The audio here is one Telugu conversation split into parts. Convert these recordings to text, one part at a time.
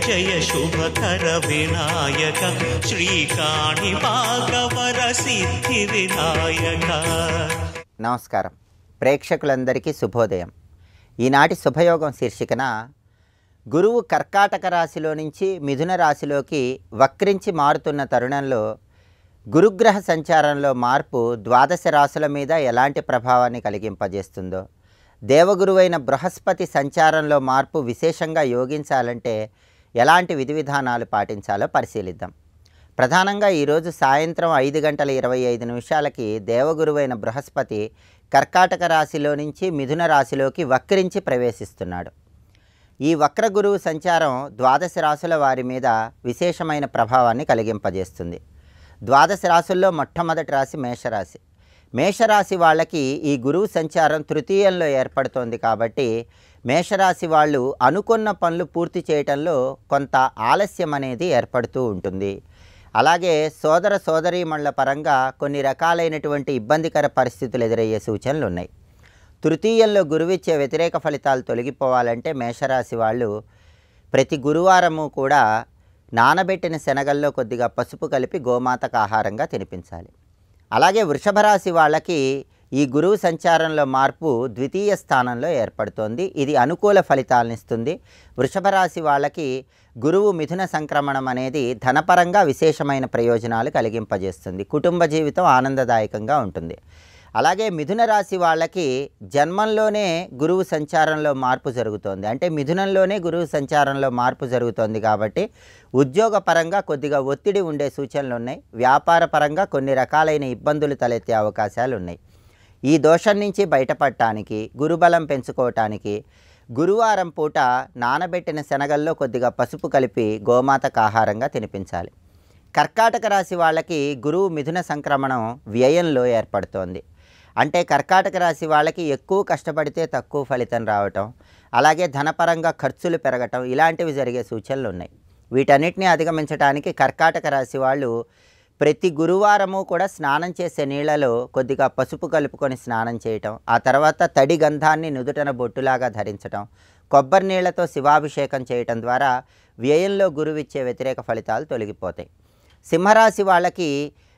జయ శుభకర వినాయక శ్రీకాణి భాగవర సిద్ధి వినాయక. నమస్కారం. ప్రేక్షకులందరికీ శుభోదయం. ఈనాటి శుభయోగం శీర్షికన గురువు కర్కాటక రాశిలో నుంచి మిథున రాశిలోకి వక్రించి మారుతున్న తరుణంలో గురుగ్రహ సంచారంలో మార్పు ద్వాదశ రాశుల మీద ఎలాంటి ప్రభావాన్ని కలిగింపజేస్తుందో, దేవగురువైన బృహస్పతి సంచారంలో మార్పు విశేషంగా యోగించాలంటే ఎలాంటి విధి విధానాలు పాటించాలో పరిశీలిద్దాం. ప్రధానంగా ఈరోజు సాయంత్రం 5:25 దేవగురువైన బృహస్పతి కర్కాటక రాశిలో నుంచి మిథున రాశిలోకి వక్రించి ప్రవేశిస్తున్నాడు. ఈ వక్ర గురువు సంచారం ద్వాదశ రాశుల వారి మీద విశేషమైన ప్రభావాన్ని కలిగింపజేస్తుంది. ద్వాదశ రాశుల్లో మొట్టమొదటి రాశి మేషరాశి. మేషరాశి వాళ్ళకి ఈ గురువు సంచారం తృతీయంలో ఏర్పడుతోంది కాబట్టి మేషరాశి వాళ్ళు అనుకున్న పనులు పూర్తి చేయటంలో కొంత ఆలస్యం అనేది ఏర్పడుతూ ఉంటుంది. అలాగే సోదర సోదరీమణుల పరంగా కొన్ని రకాలైనటువంటి ఇబ్బందికర పరిస్థితులు ఎదురయ్యే సూచనలు ఉన్నాయి. తృతీయంలో గురువిచ్చే వ్యతిరేక ఫలితాలు తొలగిపోవాలంటే మేషరాశి వాళ్ళు ప్రతి గురువారము కూడా నానబెట్టిన శనగల్లో కొద్దిగా పసుపు కలిపి గోమాతకు ఆహారంగా తినిపించాలి. అలాగే వృషభ రాశి వాళ్ళకి ఈ గురువు సంచారంలో మార్పు ద్వితీయ స్థానంలో ఏర్పడుతోంది. ఇది అనుకూల ఫలితాలను ఇస్తుంది. వృషభ రాశి వాళ్ళకి గురువు మిథున సంక్రమణం అనేది ధనపరంగా విశేషమైన ప్రయోజనాలు కలిగింపజేస్తుంది. కుటుంబ జీవితం ఆనందదాయకంగా ఉంటుంది. అలాగే మిథున రాశి వాళ్ళకి జన్మంలోనే గురువు సంచారంలో మార్పు జరుగుతోంది. అంటే మిథునంలోనే గురువు సంచారంలో మార్పు జరుగుతోంది కాబట్టి ఉద్యోగపరంగా కొద్దిగా ఒత్తిడి ఉండే సూచనలు ఉన్నాయి. వ్యాపార పరంగా కొన్ని రకాలైన ఇబ్బందులు తలెత్తే అవకాశాలు ఉన్నాయి. ఈ దోషం నుంచి బయటపడటానికి, గురుబలం పెంచుకోవటానికి గురువారం పూట నానబెట్టిన శనగల్లో కొద్దిగా పసుపు కలిపి గోమాతకు ఆహారంగా తినిపించాలి. కర్కాటక రాశి వాళ్ళకి గురువు మిథున సంక్రమణం వ్యయంలో ఏర్పడుతోంది. అంటే కర్కాటక రాశి వాళ్ళకి ఎక్కువ కష్టపడితే తక్కువ ఫలితం రావటం, అలాగే ధనపరంగా ఖర్చులు పెరగటం ఇలాంటివి జరిగే సూచనలు ఉన్నాయి. వీటన్నిటిని అధిగమించడానికి కర్కాటక రాశి వాళ్ళు ప్రతి గురువారము కూడా స్నానం చేసే నీళ్లలో కొద్దిగా పసుపు కలుపుకొని స్నానం చేయటం, ఆ తర్వాత తడి గంధాన్ని నుదుటన బొట్టులాగా ధరించటం, కొబ్బరి నీళ్లతో శివాభిషేకం చేయటం ద్వారా వ్యయంలో గురువిచ్చే వ్యతిరేక ఫలితాలు తొలగిపోతాయి. సింహరాశి వాళ్ళకి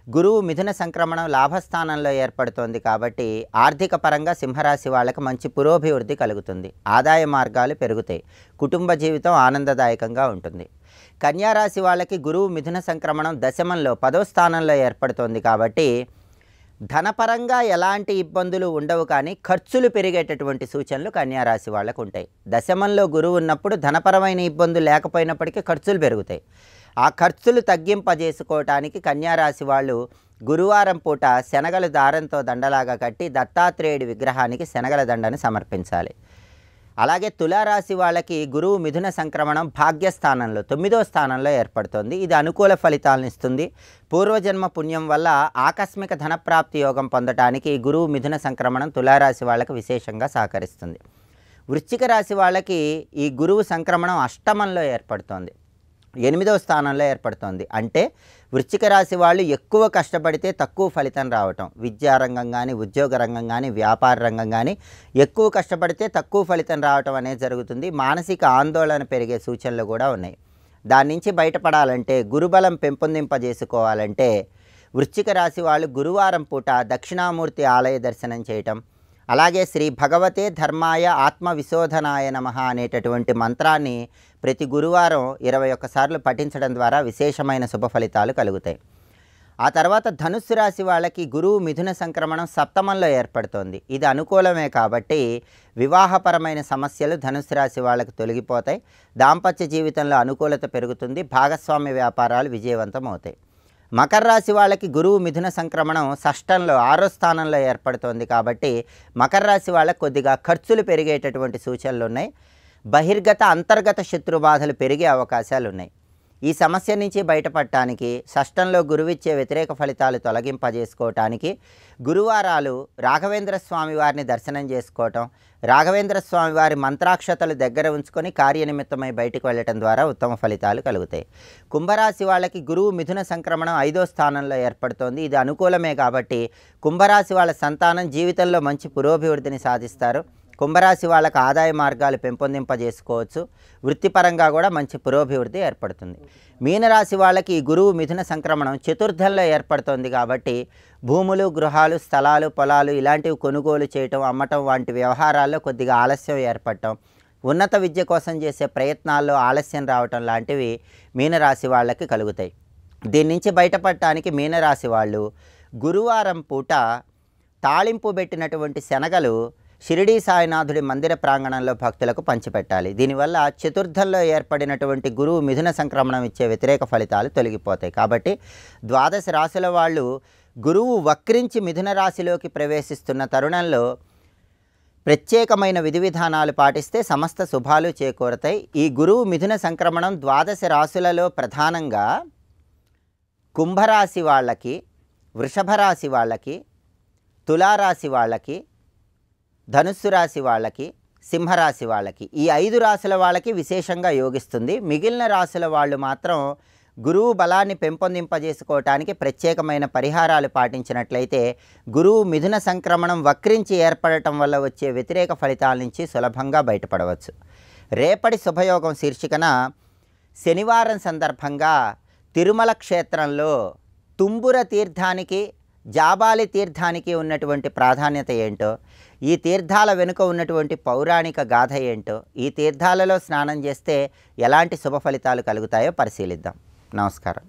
గురువు మిథున సంక్రమణం లాభస్థానంలో ఏర్పడుతోంది కాబట్టి ఆర్థిక పరంగా సింహరాశి వాళ్ళకి మంచి పురోభివృద్ధి కలుగుతుంది. ఆదాయ మార్గాలు పెరుగుతాయి. కుటుంబ జీవితం ఆనందదాయకంగా ఉంటుంది. కన్యారాశి వాళ్ళకి గురువు మిథున సంక్రమణం దశమంలో 10వ స్థానంలో ఏర్పడుతోంది కాబట్టి ధనపరంగా ఎలాంటి ఇబ్బందులు ఉండవు, కానీ ఖర్చులు పెరిగేటటువంటి సూచనలు కన్యారాశి వాళ్ళకు ఉంటాయి. దశమంలో గురువు ఉన్నప్పుడు ధనపరమైన ఇబ్బందులు లేకపోయినప్పటికీ ఖర్చులు పెరుగుతాయి. ఆ ఖర్చులు తగ్గింపజేసుకోవటానికి కన్యారాశి వాళ్ళు గురువారం పూట శనగల దారంతో దండలాగా కట్టి దత్తాత్రేయుడి విగ్రహానికి శనగల దండను సమర్పించాలి. అలాగే తులారాశి వాళ్ళకి గురువు మిథున సంక్రమణం భాగ్యస్థానంలో 9వ స్థానంలో ఏర్పడుతుంది. ఇది అనుకూల ఫలితాలను ఇస్తుంది. పూర్వజన్మ పుణ్యం వల్ల ఆకస్మిక ధనప్రాప్తి యోగం పొందడానికి గురువు మిథున సంక్రమణం తులారాశి వాళ్ళకి విశేషంగా సహకరిస్తుంది. వృశ్చిక రాశి వాళ్ళకి ఈ గురువు సంక్రమణం అష్టమంలో ఏర్పడుతోంది. 8వ స్థానంలో ఏర్పడుతోంది. అంటే వృశ్చిక రాశి వాళ్ళు ఎక్కువ కష్టపడితే తక్కువ ఫలితం రావటం, విద్యారంగం కానీ ఉద్యోగ రంగం కానీ వ్యాపార రంగం కానీ ఎక్కువ కష్టపడితే తక్కువ ఫలితం రావటం అనేది జరుగుతుంది. మానసిక ఆందోళన పెరిగే సూచనలు కూడా ఉన్నాయి. దాని నుంచి బయటపడాలంటే గురుబలం పెంపొందింపజేసుకోవాలంటే వృశ్చిక రాశి వాళ్ళు గురువారం పూట దక్షిణామూర్తి ఆలయ దర్శనం చేయటం, అలాగే శ్రీ భగవతే ధర్మాయ ఆత్మ విశోధనాయ నమః అనేటటువంటి మంత్రాన్ని ప్రతి గురువారం 21 సార్లు పఠించడం ద్వారా విశేషమైన శుభ ఫలితాలు కలుగుతాయి. ఆ తర్వాత ధనుస్సు రాశి వాళ్ళకి గురువు మిథున సంక్రమణం సప్తమంలో ఏర్పడుతోంది. ఇది అనుకూలమే కాబట్టి వివాహపరమైన సమస్యలు ధనుస్సు రాశి వాళ్ళకి తొలగిపోతాయి. దాంపత్య జీవితంలో అనుకూలత పెరుగుతుంది. భాగస్వామ్య వ్యాపారాలు విజయవంతం అవుతాయి. మకర రాశి వాళ్ళకి గురువు మిథున సంక్రమణం షష్టంలో 6వ స్థానంలో ఏర్పడుతోంది కాబట్టి మకర రాశి వాళ్ళకి కొద్దిగా ఖర్చులు పెరిగేటటువంటి సూచనలు ఉన్నాయి. బహిర్గత అంతర్గత శత్రుబాధలు పెరిగే అవకాశాలు ఉన్నాయి. ఈ సమస్య నుంచి బయటపడటానికి షష్టంలో గురువిచ్చే వ్యతిరేక ఫలితాలు తొలగింపజేసుకోవటానికి గురువారాలు రాఘవేంద్ర స్వామి వారిని దర్శనం చేసుకోవటం, రాఘవేంద్ర స్వామి వారి మంత్రాక్షతలు దగ్గర ఉంచుకొని కార్యనిమిత్తమై బయటకు వెళ్ళటం ద్వారా ఉత్తమ ఫలితాలు కలుగుతాయి. కుంభరాశి వాళ్ళకి గురువు మిథున సంక్రమణం 5వ స్థానంలో ఏర్పడుతోంది. ఇది అనుకూలమే కాబట్టి కుంభరాశి వాళ్ళ సంతానం జీవితంలో మంచి పురోభివృద్ధిని సాధిస్తారు. కుంభరాశి వాళ్ళకి ఆదాయ మార్గాలు పెంపొందింపజేసుకోవచ్చు. వృత్తిపరంగా కూడా మంచి పురోభివృద్ధి ఏర్పడుతుంది. మీనరాశి వాళ్ళకి ఈ గురువు మిథున సంక్రమణం చతుర్థంలో ఏర్పడుతుంది కాబట్టి భూములు, గృహాలు, స్థలాలు, పొలాలు ఇలాంటివి కొనుగోలు చేయటం, అమ్మటం వంటి వ్యవహారాల్లో కొద్దిగా ఆలస్యం ఏర్పడటం, ఉన్నత విద్య కోసం చేసే ప్రయత్నాల్లో ఆలస్యం రావటం లాంటివి మీనరాశి వాళ్ళకి కలుగుతాయి. దీని నుంచి బయటపడటానికి మీనరాశి వాళ్ళు గురువారం పూట తాళింపు పెట్టినటువంటి శనగలు షిరిడీ సాయినాథుడి మందిర ప్రాంగణంలో భక్తులకు పంచిపెట్టాలి. దీనివల్ల చతుర్థంలో ఏర్పడినటువంటి గురువు మిథున సంక్రమణం ఇచ్చే వ్యతిరేక ఫలితాలు తొలగిపోతాయి. కాబట్టి ద్వాదశ రాశుల వాళ్ళు గురువు వక్రించి మిథున రాశిలోకి ప్రవేశిస్తున్న తరుణంలో ప్రత్యేకమైన విధి విధానాలు పాటిస్తే సమస్త శుభాలు చేకూరతాయి. ఈ గురువు మిథున సంక్రమణం ద్వాదశ రాశులలో ప్రధానంగా కుంభరాశి వాళ్ళకి, వృషభ రాశి వాళ్ళకి, తులారాశి వాళ్ళకి, ధనుస్సు రాశి వాళ్ళకి, సింహరాశి వాళ్ళకి, ఈ 5 రాశుల వాళ్ళకి విశేషంగా యోగిస్తుంది. మిగిలిన రాశుల వాళ్ళు మాత్రం గురువు బలాన్ని పెంపొందింపజేసుకోవటానికి ప్రత్యేకమైన పరిహారాలు పాటించినట్లయితే గురువు మిథున సంక్రమణం వక్రించి ఏర్పడటం వల్ల వచ్చే వ్యతిరేక ఫలితాల నుంచి సులభంగా బయటపడవచ్చు. రేపటి శుభయోగం శీర్షికన శనివారం సందర్భంగా తిరుమల క్షేత్రంలో తుంబుర తీర్థానికి, జాబాలి తీర్థానికి ఉన్నటువంటి ప్రాధాన్యత ఏంటో, ఈ తీర్థాల వెనుక ఉన్నటువంటి పౌరాణిక గాథ ఏంటో, ఈ తీర్థాలలో స్నానం చేస్తే ఎలాంటి శుభ ఫలితాలు కలుగుతాయో పరిశీలిద్దాం. నమస్కారం.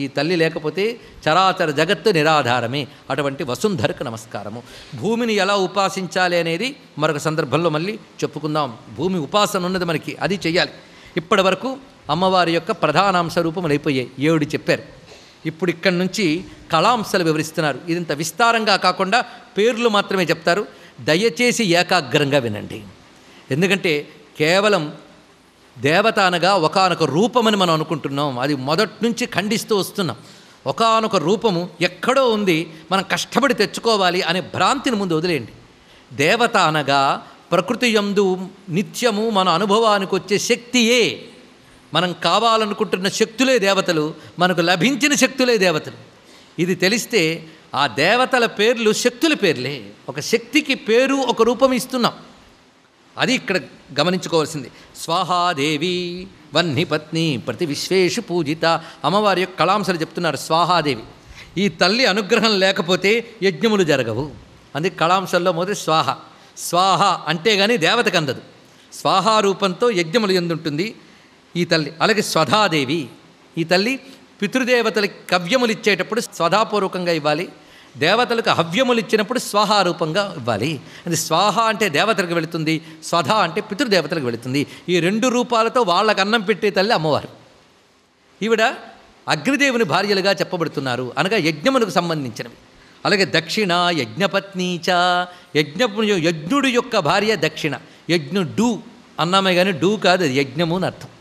ఈ తల్లి లేకపోతే చరాచర జగత్తు నిరాధారమే. అటువంటి వసుంధరకు నమస్కారము. భూమిని ఎలా ఉపాసించాలి అనేది మరొక సందర్భంలో మళ్ళీ చెప్పుకుందాం. భూమి ఉపాసన ఉన్నది మనకి, అది చెయ్యాలి. ఇప్పటి వరకు అమ్మవారి యొక్క ప్రధానాంశ రూపములు అయిపోయాయి, 7 చెప్పారు. ఇప్పుడు ఇక్కడి నుంచి కళాంశాలు వివరిస్తున్నారు. ఇదంత విస్తారంగా కాకుండా పేర్లు మాత్రమే చెప్తారు. దయచేసి ఏకాగ్రంగా వినండి. ఎందుకంటే కేవలం దేవత అనగా ఒకానొక రూపమని మనం అనుకుంటున్నాం. అది మొదటి నుంచి ఖండిస్తూ వస్తున్నాం. ఒకానొక రూపము ఎక్కడో ఉంది, మనం కష్టపడి తెచ్చుకోవాలి అనే భ్రాంతిని ముందు వదిలేయండి. దేవత అనగా ప్రకృతి యందు నిత్యము మన అనుభవానికి వచ్చే శక్తియే. మనం కావాలనుకుంటున్న శక్తులే దేవతలు, మనకు లభించిన శక్తులే దేవతలు. ఇది తెలిస్తే ఆ దేవతల పేర్లు శక్తుల పేర్లే. ఒక శక్తికి పేరు, ఒక రూపం ఇస్తున్నాం. అది ఇక్కడ గమనించుకోవాల్సింది. స్వాహాదేవి వహ్నిపత్ని ప్రతి విశ్వేషు పూజిత. అమ్మవారి యొక్క కళాంశాలు చెప్తున్నారు. స్వాహాదేవి, ఈ తల్లి అనుగ్రహం లేకపోతే యజ్ఞములు జరగవు. అందుకే కళాంశాల్లో మొదటి స్వాహ. స్వాహ అంటే కానీ దేవతకు అందదు. స్వాహా రూపంతో యజ్ఞములు ఎందుంటుంది ఈ తల్లి. అలాగే స్వధాదేవి, ఈ తల్లి పితృదేవతలకి కవ్యములు ఇచ్చేటప్పుడు స్వధాపూర్వకంగా ఇవ్వాలి. దేవతలకు హవ్యములు ఇచ్చినప్పుడు స్వాహారూపంగా ఇవ్వాలి. అది స్వాహ అంటే దేవతలకు వెళుతుంది, స్వధ అంటే పితృదేవతలకు వెళుతుంది. ఈ 2 రూపాలతో వాళ్ళకు అన్నం పెట్టే తల్లి అమ్మవారు. ఈవిడ అగ్నిదేవుని భార్యలుగా చెప్పబడుతున్నారు, అనగా యజ్ఞములకు సంబంధించినవి. అలాగే దక్షిణ యజ్ఞపత్నీచ, యజ్ఞుడి యొక్క భార్య దక్షిణ. యజ్ఞుడు అన్నామే కానీ డూ కాదు, అది యజ్ఞము అని అర్థం.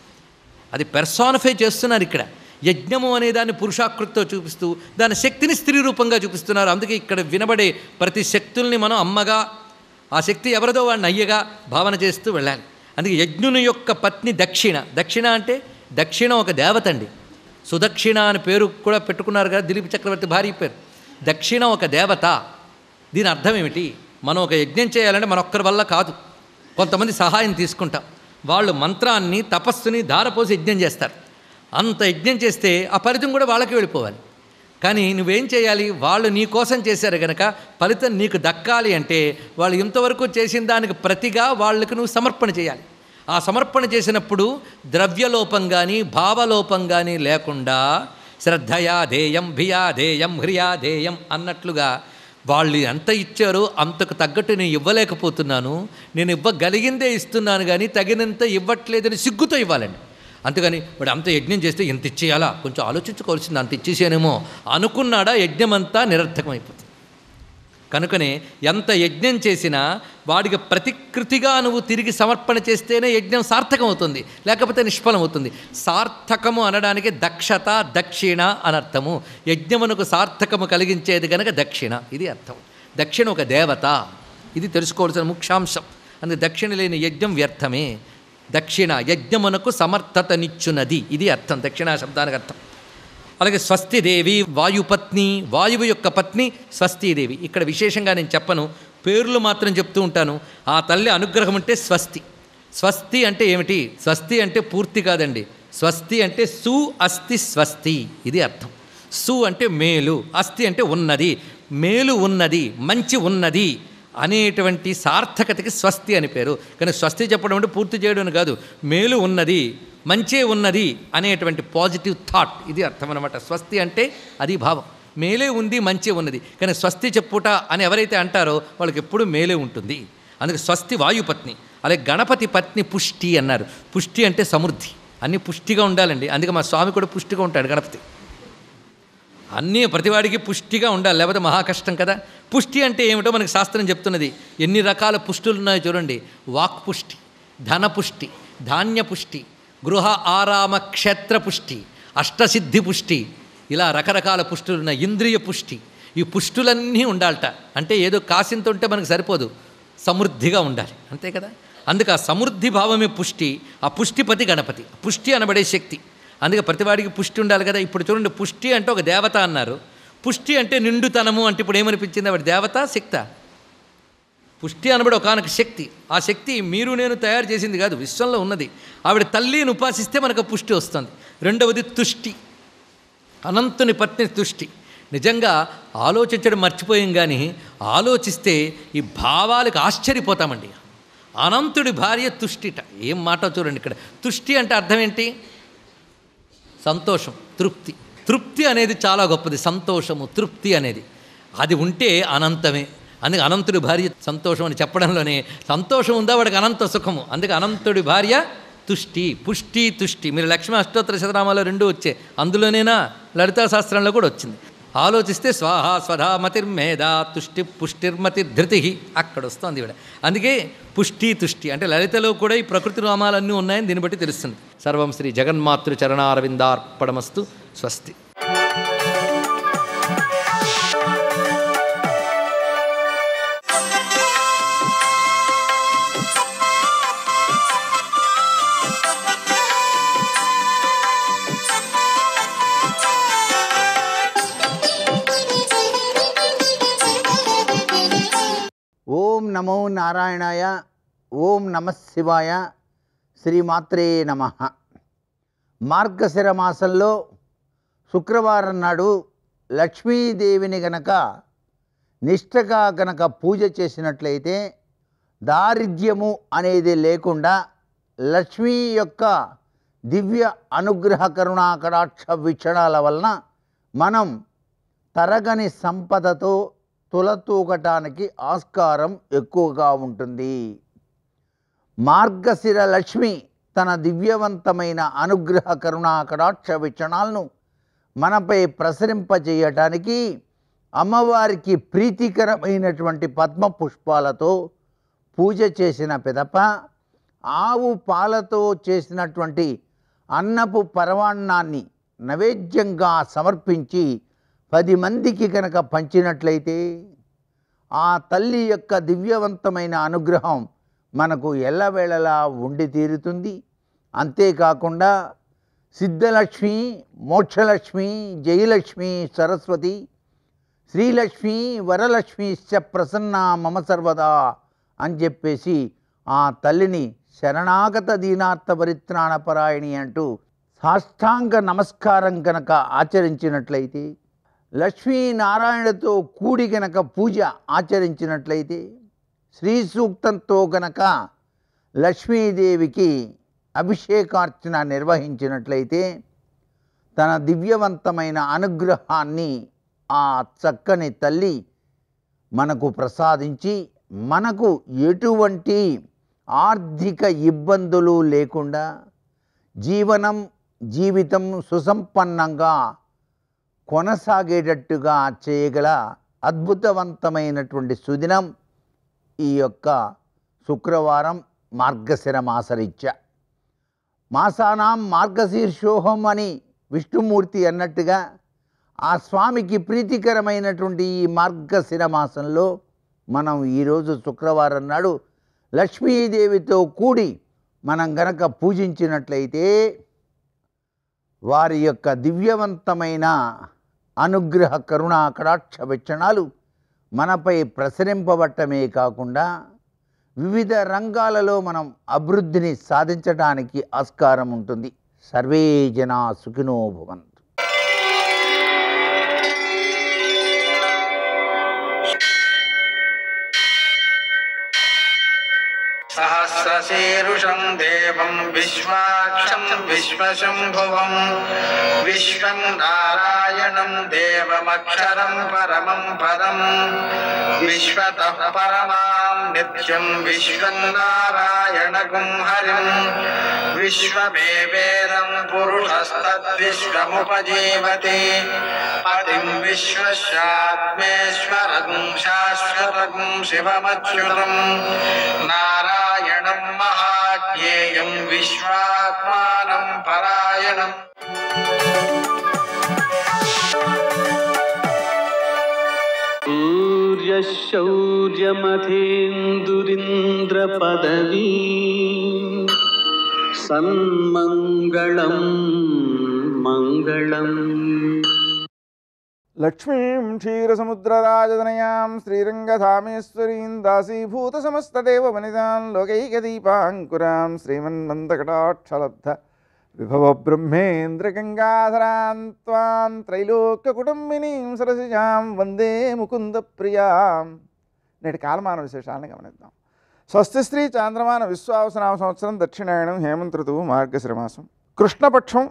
అది పెర్సానిఫై చేస్తున్నారు ఇక్కడ. యజ్ఞము అనే దాన్ని పురుషాకృతితో చూపిస్తూ దాని శక్తిని స్త్రీ రూపంగా చూపిస్తున్నారు. అందుకే ఇక్కడ వినబడే ప్రతి శక్తుల్ని మనం అమ్మగా, ఆ శక్తి ఎవరిదో వాడిని అయ్యగా భావన చేస్తూ వెళ్ళాలి. అందుకే యజ్ఞుని యొక్క పత్ని దక్షిణ. దక్షిణ అంటే దక్షిణ ఒక దేవత అండి. సుదక్షిణ అని పేరు కూడా పెట్టుకున్నారు కదా దిలీప్ చక్రవర్తి భార్య పేరు. దక్షిణ ఒక దేవత. దీని అర్థం ఏమిటి? మనం ఒక యజ్ఞం చేయాలంటే మన ఒక్కరి వల్ల కాదు, కొంతమంది సహాయం తీసుకుంటాం. వాళ్ళు మంత్రాన్ని, తపస్సుని ధారపోసి యజ్ఞం చేస్తారు. అంత యజ్ఞం చేస్తే ఆ ఫలితం కూడా వాళ్ళకి వెళ్ళిపోవాలి. కానీ నువ్వేం చేయాలి? వాళ్ళు నీ కోసం చేశారు కనుక ఫలితం నీకు దక్కాలి అంటే వాళ్ళు ఇంతవరకు చేసిన దానికి ప్రతిగా వాళ్ళకి నువ్వు సమర్పణ చేయాలి. ఆ సమర్పణ చేసినప్పుడు ద్రవ్యలోపం కానీ భావలోపం కానీ లేకుండా శ్రద్ధయా ధేయం, భియా ధేయం, హ్రియా ధేయం అన్నట్లుగా వాళ్ళు ఎంత ఇచ్చారో అంతకు తగ్గట్టు నేను ఇవ్వలేకపోతున్నాను, నేను ఇవ్వగలిగిందే ఇస్తున్నాను కానీ తగినంత ఇవ్వట్లేదని సిగ్గుతో ఇవ్వాలండి. అంతేగాని వాడు అంత యజ్ఞం చేస్తే ఎంత ఇచ్చేయాలా, కొంచెం ఆలోచించుకోవాల్సింది, అంత ఇచ్చేసానేమో అనుకున్నాడా యజ్ఞం అంతా నిరర్థకమైపోతుంది. కనుకనే ఎంత యజ్ఞం చేసినా వాడికి ప్రతికృతిగా నువ్వు తిరిగి సమర్పణ చేస్తేనే యజ్ఞం సార్థకం అవుతుంది, లేకపోతే నిష్ఫలం అవుతుంది. సార్థకము అనడానికి దక్షత, దక్షిణ అనర్థము. యజ్ఞమునకు సార్థకము కలిగించేది కనుక దక్షిణ, ఇది అర్థం. దక్షిణ ఒక దేవత, ఇది తెలుసుకోవాల్సిన ముఖ్యాంశం. అందుకే దక్షిణ లేని యజ్ఞం వ్యర్థమే. దక్షిణ యజ్ఞమునకు సమర్థతనిచ్చునది, ఇది అర్థం దక్షిణ శబ్దానికి అర్థం. అలాగే స్వస్తిదేవి వాయుపత్ని, వాయువు యొక్క పత్ని స్వస్తిదేవి. ఇక్కడ విశేషంగా నేను చెప్పను, పేర్లు మాత్రం చెప్తూ ఉంటాను. ఆ తల్లి అనుగ్రహం ఉంటే స్వస్తి. స్వస్తి అంటే ఏమిటి? స్వస్తి అంటే పూర్తి కాదండి. స్వస్తి అంటే సు అస్తి స్వస్తి, ఇది అర్థం. సు అంటే మేలు, అస్తి అంటే ఉన్నది, మేలు ఉన్నది, మంచి ఉన్నది అనేటువంటి సార్థకతకి స్వస్తి అని పేరు. కానీ స్వస్తి చెప్పడం అంటే పూర్తి చేయడం అని కాదు, మేలు ఉన్నది, మంచే ఉన్నది అనేటువంటి పాజిటివ్ థాట్, ఇది అర్థం అనమాట. స్వస్తి అంటే అది భావం, మేలే ఉంది, మంచే ఉన్నది. కానీ స్వస్తి చెప్పుట అని ఎవరైతే అంటారో వాళ్ళకి ఎప్పుడూ మేలే ఉంటుంది. అందుకే స్వస్తి వాయుపత్ని. అలాగే గణపతి పత్ని పుష్టి అన్నారు. పుష్టి అంటే సమృద్ధి, అన్నీ పుష్టిగా ఉండాలండి. అందుకే మా స్వామి కూడా పుష్టిగా ఉంటాడు గణపతి. అన్నీ ప్రతివాడికి పుష్టిగా ఉండాలి, లేకపోతే మహా కష్టం కదా. పుష్టి అంటే ఏమిటో మనకి శాస్త్రం చెప్తున్నది. ఎన్ని రకాల పుష్టులు ఉన్నాయో చూడండి. వాక్ పుష్టి, ధన పుష్టి, ధాన్య పుష్టి, గృహ ఆరామ క్షేత్ర పుష్టి, అష్టసిద్ధి పుష్టి, ఇలా రకరకాల పుష్టులు ఉన్నాయి. ఇంద్రియ పుష్టి, ఈ పుష్టులన్నీ ఉండాలట. అంటే ఏదో కాసింత ఉంటే మనకు సరిపోదు, సమృద్ధిగా ఉండాలి, అంతే కదా. అందుకే ఆ సమృద్ధి భావమే పుష్టి. ఆ పుష్టిపతి గణపతి, పుష్టి అనబడే శక్తి. అందుకే ప్రతివాడికి పుష్టి ఉండాలి కదా. ఇప్పుడు చూడండి, పుష్టి అంటే ఒక దేవత అన్నారు. పుష్టి అంటే నిండుతనము అంటే ఇప్పుడు ఏమనిపించింది? ఆవిడ దేవత, శక్త? పుష్టి అనబడి ఒకనొక శక్తి. ఆ శక్తి మీరు నేను తయారు చేసింది కాదు, విశ్వంలో ఉన్నది. ఆవిడ తల్లిని ఉపాసిస్తే మనకు పుష్టి వస్తుంది. రెండవది తుష్టి, అనంతుని పత్ని తుష్టి. నిజంగా ఆలోచించడం మర్చిపోయాం, కానీ ఆలోచిస్తే ఈ భావాలకు ఆశ్చర్యపోతామండి. అనంతుడి భార్య తుష్టిట, ఏం మాట చూడండి ఇక్కడ. తుష్టి అంటే అర్థం ఏంటి? సంతోషం, తృప్తి. తృప్తి అనేది చాలా గొప్పది. సంతోషము, తృప్తి అనేది అది ఉంటే అనంతమే. అందుకే అనంతుడి భార్య సంతోషం అని చెప్పడంలోనే సంతోషం ఉందా వాడికి అనంత సుఖము. అందుకే అనంతుడి భార్య తుష్టి, పుష్టి, తుష్టి. మీరు లక్ష్మీ అష్టోత్తర శతనామాలో రెండు వచ్చే, అందులోనేనా లలితా శాస్త్రంలో కూడా వచ్చింది. ఆలోచిస్తే స్వాహా స్వధా మతిర్మేధా తుష్టి పుష్టిర్మతి ధృతి, అక్కడ వస్తుంది ఇవిడ. అందుకే పుష్టి, తుష్టి అంటే లలితలో కూడా ఈ ప్రకృతి నామాలన్నీ ఉన్నాయని దీన్ని బట్టి తెలుస్తుంది. సర్వం శ్రీ జగన్మాతృ చరణారవిందార్పణమస్తు. స్వస్తి. ఓం నమో నారాయణాయ. ఓం నమః శివాయ. శ్రీమాత్రే నమః. మార్గశిర మాసంలో శుక్రవారం నాడు లక్ష్మీదేవిని గనక నిష్ఠగా గనక పూజ చేసినట్లయితే దారిద్ర్యము అనేది లేకుండా లక్ష్మీ యొక్క దివ్య అనుగ్రహ కరుణా కటాక్ష వీక్షణాల వలన మనం తరగని సంపదతో తులతూగటానికి ఆస్కారం ఎక్కువగా ఉంటుంది. మార్గశిర లక్ష్మి తన దివ్యవంతమైన అనుగ్రహ కరుణా కటాక్ష వీక్షణాలను మనపై ప్రసరింపజేయటానికి అమ్మవారికి ప్రీతికరమైనటువంటి పద్మ పుష్పాలతో పూజ చేసిన పిదప ఆవు పాలతో చేసినటువంటి అన్నపు పరమాన్నాన్ని నైవేద్యంగా సమర్పించి 10 మందికి కనుక పంచినట్లయితే ఆ తల్లి యొక్క దివ్యవంతమైన అనుగ్రహం మనకు ఎల్లవేళలా ఉండి తీరుతుంది. అంతేకాకుండా సిద్ధలక్ష్మి, మోక్షలక్ష్మి, జయలక్ష్మి, సరస్వతి, శ్రీలక్ష్మి, వరలక్ష్మిశ్చ ప్రసన్న మమ సర్వదా అని చెప్పేసి ఆ తల్లిని శరణాగత దీనార్థ పరిత్రాణపరాయణి అంటూ సాష్టాంగ నమస్కారం కనుక ఆచరించినట్లయితే, లక్ష్మీనారాయణతో కూడి గనక పూజ ఆచరించినట్లయితే, శ్రీ సూక్తంతో గనక లక్ష్మీదేవికి అభిషేకార్చన నిర్వహించినట్లయితే తన దివ్యవంతమైన అనుగ్రహాన్ని ఆ చక్కని తల్లి మనకు ప్రసాదించి మనకు ఎటువంటి ఆర్థిక ఇబ్బందులు లేకుండా జీవితం సుసంపన్నంగా కొనసాగేటట్టుగా చేయగల అద్భుతవంతమైనటువంటి సుదినం ఈ యొక్క శుక్రవారం మార్గశిర మాసరీత్యా. మాసానాం మార్గశీర్షోహం అని విష్ణుమూర్తి అన్నట్టుగా ఆ స్వామికి ప్రీతికరమైనటువంటి ఈ మార్గశిర మాసంలో మనం ఈరోజు శుక్రవారం నాడు లక్ష్మీదేవితో కూడి మనం గనక పూజించినట్లయితే వారి యొక్క దివ్యవంతమైన అనుగ్రహ కరుణా కటాక్ష వీక్షణాలు మనపై ప్రసరింపబట్టమే కాకుండా వివిధ రంగాలలో మనం అభివృద్ధిని సాధించడానికి ఆస్కారం ఉంటుంది. సర్వే జనా సుఖినో భవంతు. सहस्रशीर्षं देवं विश्वाक्षं विश्वशम्भुवं विश्वं नारायणं देवमक्षरं परमं पदं विश्वतः परमां नित्यं विश्वं नारायणगुं हरिं विश्वमेवेदं पुरुषस्तद्विश्वमुपजीवति पतिं विश्वस्यात्मेश्वरं शाश्वतं शिवमच्युतं नारायणं महाज्ञेयं विश्वात्मानं परायणम्. सूर्यशौर्यमथेन्दुरिन्द्रपदवी सन्मङ्गलं मङ्गलम्. లక్ష్మీం క్షీరసముద్రరాజతనయాం శ్రీరంగధామేశ్వరీం దాసీభూతసమస్తదేవవనితాం లోకైకదీపాంకురాం శ్రీమన్మందకటాక్షలబ్ధ విభవ బ్రహ్మేంద్రగంగాధరాం త్వాం త్రైలోక్యకుటుంబినీం సరసిజాం వందే ముకుంద ప్రియాం. నేటి కాలమాన విశేషాలను గమనిద్దాం. స్వస్తి శ్రీ చాంద్రమాన విశ్వావసనామ సంవత్సరం దక్షిణాయనం హేమంత ఋతువు మార్గశిరమాసం కృష్ణపక్షం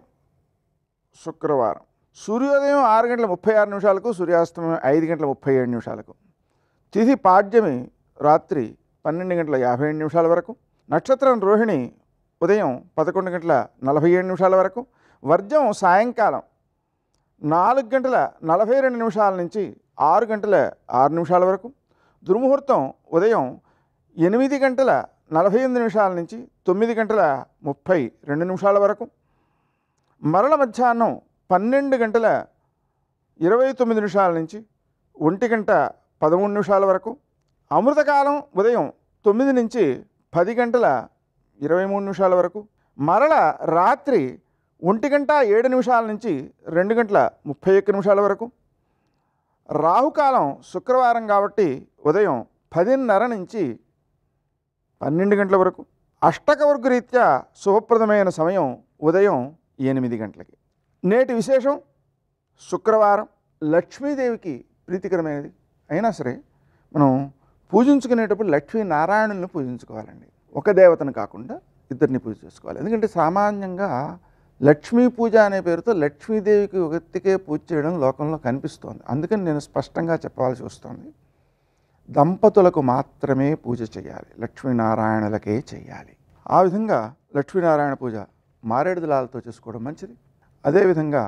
శుక్రవారం. సూర్యోదయం 6:36 సూర్యాస్తమయం 5:37 తిథి పాడ్యమి రాత్రి 12:57 వరకు, నక్షత్రం రోహిణి ఉదయం 11:47 వరకు, వర్జం సాయంకాలం 4:42 నుంచి 6:06 వరకు, దుర్ముహూర్తం ఉదయం 8:48 నుంచి 9:32 వరకు, మరల మధ్యాహ్నం 12:29 నుంచి 1:13 వరకు, అమృతకాలం ఉదయం 9 నుంచి 10:23 వరకు, మరల రాత్రి 1:07 నుంచి 2:31 వరకు, రాహుకాలం శుక్రవారం కాబట్టి ఉదయం 10:30 నుంచి 12 గంటల వరకు, అష్టకవర్గ రీత్యా శుభప్రదమైన సమయం ఉదయం 8 గంటలకి. నేటి విశేషం శుక్రవారం లక్ష్మీదేవికి ప్రీతికరమైనది అయినా సరే మనం పూజించుకునేటప్పుడు లక్ష్మీనారాయణులను పూజించుకోవాలండి. ఒక దేవతను కాకుండా ఇద్దరిని పూజ చేసుకోవాలి. ఎందుకంటే సామాన్యంగా లక్ష్మీ పూజ అనే పేరుతో లక్ష్మీదేవికి ఒక వ్యక్తికే పూజ చేయడం లోకంలో కనిపిస్తోంది. అందుకని నేను స్పష్టంగా చెప్పాల్సి వస్తుంది, దంపతులకు మాత్రమే పూజ చేయాలి, లక్ష్మీనారాయణులకే చేయాలి. ఆ విధంగా లక్ష్మీనారాయణ పూజ మారేడు దళాలతో చేసుకోవడం మంచిది. అదేవిధంగా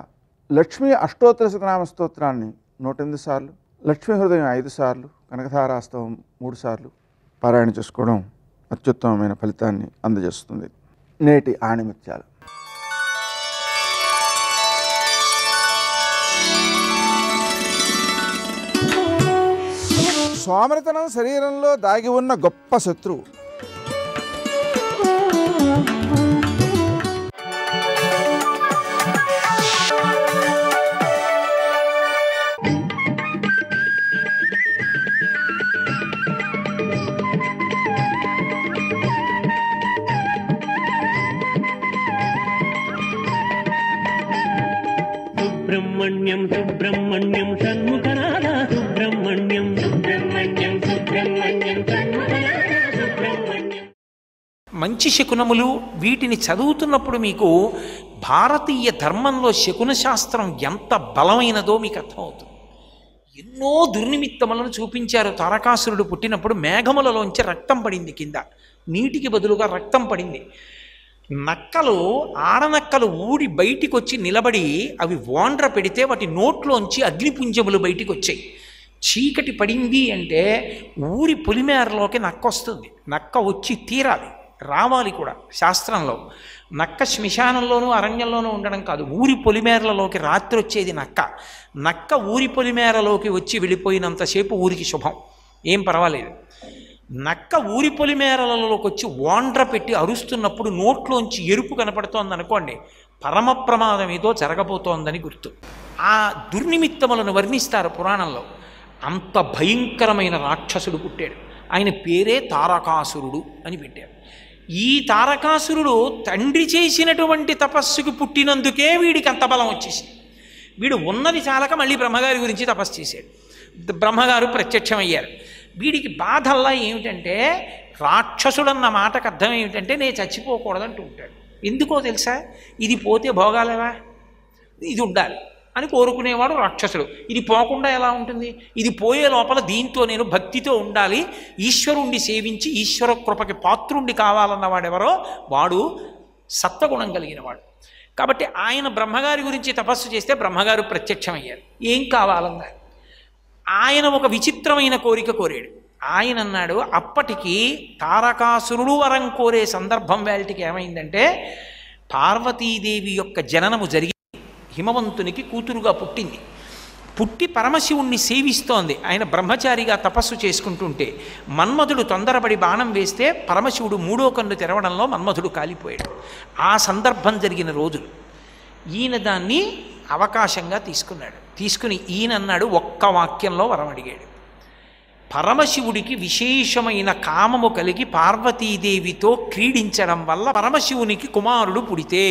లక్ష్మీ అష్టోత్తర శతనామ స్తోత్రాన్ని 108 సార్లు, లక్ష్మీ హృదయం 5 సార్లు, కనకధారాస్తవం 3 సార్లు పారాయణ చేసుకోవడం అత్యుత్తమమైన ఫలితాన్ని అందజేస్తుంది. నేటి ఆణిముత్యాలు. సోమరితనం శరీరంలో దాగి ఉన్న గొప్ప శత్రువు. సుబ్రహ్మణ్యం సుబ్రహ్మణ్యం షణ్ముఖనాథ సుబ్రహ్మణ్యం సుబ్రహ్మణ్యం సుబ్రహ్మణ్యం షణ్ముఖనాథ సుబ్రహ్మణ్యం. మంచి శకునములు వీటిని చదువుతున్నప్పుడు మీకు భారతీయ ధర్మంలో శకున శాస్త్రం ఎంత బలమైనదో మీకు అర్థమవుతుంది. ఎన్నో దుర్నిమిత్తములను చూపించారు. తారకాసురుడు పుట్టినప్పుడు మేఘములలోంచి రక్తం పడింది, కింద నీటికి బదులుగా రక్తం పడింది. నక్కలు, ఆడనక్కలు ఊడి బయటికి వచ్చి నిలబడి అవి ఓండ్ర పెడితే వాటి నోట్లోంచి అగ్నిపుంజములు బయటికి వచ్చాయి. చీకటి పడింది అంటే ఊరి పొలిమేరలోకి నక్క వస్తుంది. నక్క వచ్చి తీరాలి, రావాలి కూడా. శాస్త్రంలో నక్క శ్మశానంలోనూ అరణ్యంలోనూ ఉండడం కాదు, ఊరి పొలిమేరలలోకి రాత్రి వచ్చేది నక్క. నక్క ఊరి పొలిమేరలోకి వచ్చి వెళ్ళిపోయినంతసేపు ఊరికి శుభం, ఏం పర్వాలేదు. నక్క ఊరి పొలిమేరలలోకి వచ్చి వాండ్ర పెట్టి అరుస్తున్నప్పుడు నోట్లోంచి ఎరుపు కనపడుతోంది అనుకోండి, పరమ ప్రమాదం ఏదో జరగబోతోందని గుర్తు. ఆ దుర్నిమిత్తములను వర్ణిస్తారు పురాణంలో. అంత భయంకరమైన రాక్షసుడు పుట్టాడు. ఆయన పేరే తారకాసురుడు అని పెట్టారు. ఈ తారకాసురుడు తండ్రి చేసినటువంటి తపస్సుకు పుట్టినందుకే వీడికి అంత బలం వచ్చేసింది. వీడు ఉన్నది చాలక మళ్ళీ బ్రహ్మగారి గురించి తపస్సు చేశాడు. బ్రహ్మగారు ప్రత్యక్షమయ్యారు. వీడికి బాధల్లా ఏమిటంటే, రాక్షసుడన్న మాటకు అర్థం ఏమిటంటే నేను చచ్చిపోకూడదంటూ ఉంటాడు. ఎందుకో తెలుసా? ఇది పోతే భోగాలేవా, ఇది ఉండాలి అని కోరుకునేవాడు రాక్షసుడు. ఇది పోకుండా ఎలా ఉంటుంది? ఇది పోయే లోపల దీంతో నేను భక్తితో ఉండాలి, ఈశ్వరుణ్ణి సేవించి ఈశ్వర కృపకి పాత్రుండి కావాలన్నవాడెవరో వాడు సత్వగుణం కలిగినవాడు. కాబట్టి ఆయన బ్రహ్మగారి గురించి తపస్సు చేస్తే బ్రహ్మగారు ప్రత్యక్షమయ్యారు. ఏం కావాలన్నారు? ఆయన ఒక విచిత్రమైన కోరిక కోరాడు. ఆయన అన్నాడు, అప్పటికి తారకాసురుడు వరం కోరే సందర్భం వేళటికి ఏమైందంటే, పార్వతీదేవి యొక్క జననము జరిగి హిమవంతునికి కూతురుగా పుట్టింది. పుట్టి పరమశివుణ్ణి సేవిస్తోంది. ఆయన బ్రహ్మచారిగా తపస్సు చేసుకుంటుంటే మన్మధుడు తొందరపడి బాణం వేస్తే పరమశివుడు మూడో కన్ను తెరవడంలో మన్మధుడు కాలిపోయాడు. ఆ సందర్భం జరిగిన రోజులు. ఈయన దాన్ని అవకాశంగా తీసుకున్నాడు. తీసుకుని ఈయన అన్నాడు, ఒక్క వాక్యంలో వరం అడిగాడు. పరమశివుడికి విశేషమైన కామము కలిగి పార్వతీదేవితో క్రీడించడం వల్ల పరమశివునికి కుమారుడు పుడితే,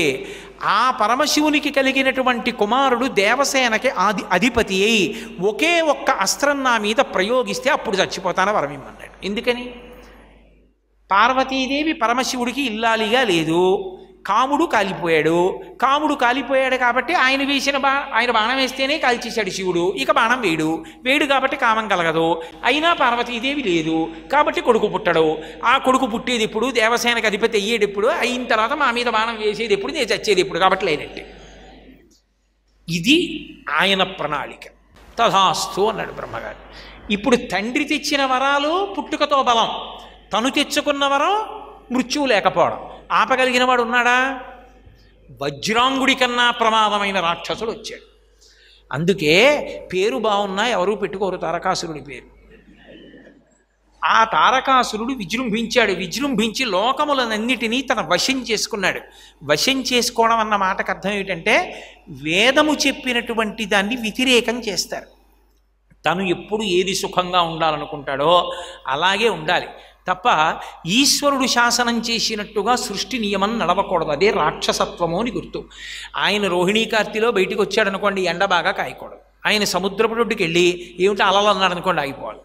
ఆ పరమశివునికి కలిగినటువంటి కుమారుడు దేవసేనకి అధిపతి అయి ఒకే ఒక్క అస్త్రం నా మీద ప్రయోగిస్తే అప్పుడు చచ్చిపోతాను వరం ఇమ్మన్నాడు. ఎందుకని? పార్వతీదేవి పరమశివుడికి ఇల్లాలిగా లేదు, కాముడు కాలిపోయాడు కాబట్టి ఆయన బాణం వేస్తేనే కాల్చేశాడు శివుడు. ఇక బాణం వేడు కాబట్టి కామం కలగదు. అయినా పార్వతీదేవి లేదు కాబట్టి కొడుకు పుట్టడు. ఆ కొడుకు పుట్టేది ఎప్పుడు? దేవసేనకు అధిపతి అయ్యేటప్పుడు. అయిన తర్వాత మా మీద బాణం వేసేది ఎప్పుడు? నేను చచ్చేది ఎప్పుడు? కాబట్టి లేనట్టే. ఇది ఆయన ప్రణాళిక. తథాస్తు అన్నాడు బ్రహ్మగారు. ఇప్పుడు తండ్రి తెచ్చిన వరాలు పుట్టుకతో బలం, తను తెచ్చుకున్న వరం మృత్యువు లేకపోవడం. ఆపగలిగిన వాడు ఉన్నాడా? వజ్రాంగుడి కన్నా ప్రమాదమైన రాక్షసుడు వచ్చాడు. అందుకే పేరు బాగున్నా ఎవరూ పెట్టుకోరు తారకాసురుడి పేరు. ఆ తారకాసురుడు విజృంభించి లోకములనన్నిటినీ తన వశం చేసుకున్నాడు. వశం చేసుకోవడం అన్న మాటకు అర్థం ఏమిటంటే, వేదము చెప్పినటువంటి దాన్ని వ్యతిరేకం చేస్తారు. తను ఎప్పుడు ఏది సుఖంగా ఉండాలనుకుంటాడో అలాగే ఉండాలి తప్ప ఈశ్వరుడు శాసనం చేసినట్టుగా సృష్టి నియమం నడవకూడదు. అదే రాక్షసత్వము అని గుర్తు. ఆయన రోహిణీ కార్తీలో బయటికి వచ్చాడనుకోండి, ఎండ బాగా కాయకూడదు. ఆయన సముద్రపు రొడ్డుకి వెళ్ళి ఏమిటి అలలు అన్నాడు అనుకోండి, ఆగిపోవాలి.